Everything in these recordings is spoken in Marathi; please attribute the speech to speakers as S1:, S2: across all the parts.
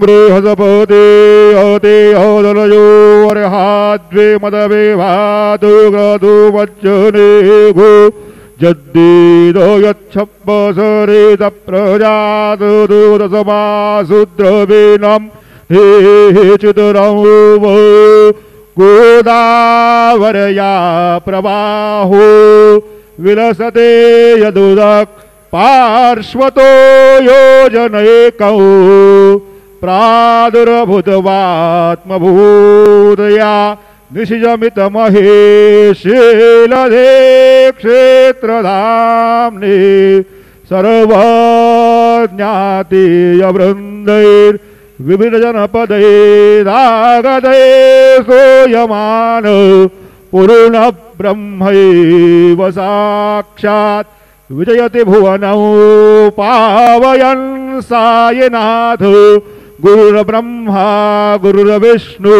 S1: बृहस्पते अते अदलयो अर्हाद्वे मदवे भातु गतु वज्जने गो जद्दीद यच्छब्बसरेत प्रजातु दूतसमासुद्रवीणं हे चितरौ गोदावरया प्रवाहो विलसते यदुदक् पार्श्वतो योजनैकौ प्रादुर्भूतवात्मभूतया निशिजमितमहेशीलधे क्षेत्रधाम्नि सर्वज्ञातीयवृन्दैर्विविधजनपदैरागतै सोयमान पूर्णब्रह्मैव साक्षात् विजयति भुवनौ पावयन् सायनाथ गुरुर्ब्रह्मा गुरुर्विष्णु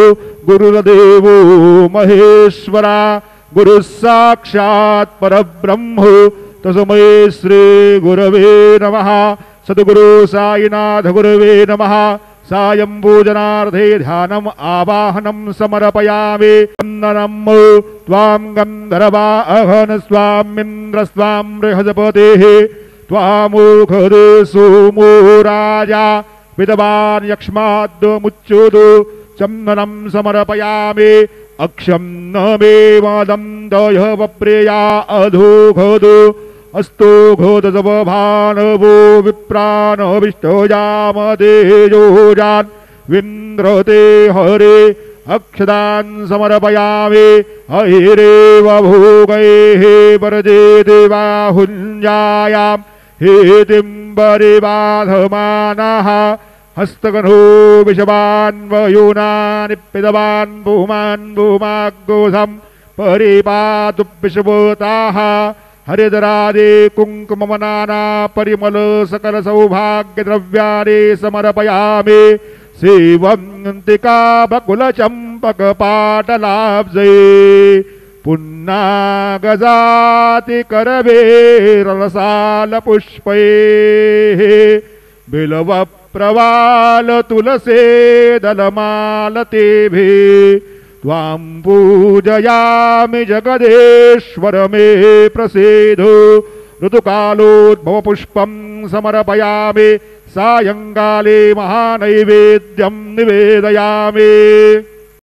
S1: गुरुर्देवो महेश्वरा गुरुः साक्षात् परब्रह्म तस्मै श्री गुरवे नमः। सद्गुरु साईनाथ गुरवे नमः। सायं पूजनार्थे ध्यानम् आवाहनं समर्पयामि। वन्दनं त्वां गन्धर्वा अहन स्वामिन्द्र स्वां बृहस्पतिः त्वामुखदे सोमो राजा विद्वान् यक्ष्माद्मुच्युतु चन्दनं समर्पयामि। अक्षं न मे मदं दयः वप्रेया अधोघदु अस्तु घोदसवभानवो विप्रानविष्टोजामदेजोजान् विन्द्रते हरे अक्षदान् समर्पयामि। अहिरेव भोगैः परजे देवाहुञ्जायां हेतिं परिबाधमानः हस्तगनो विषवान्वयूनानि पितवान् भूमान् भूमाग्गोधं परिपातु विश्वताः हरिद्रादि कुङ्कुमनाना परिमल सकल सौभाग्य द्रव्याणि समर्पयामि। सेवन्तिका बकुल चंपक पाटलाब्जे पुन्नागजाति करवेरलसाल पुष्पै बिलव प्रवाल तुलसे दलमालतेभि त्वां पूजयामि जगदेश्वर मे प्रसीदो ऋतुकालोद्भव पुष्पं समर्पयामि। सायंकाले महानैवेद्यं निवेदयामि।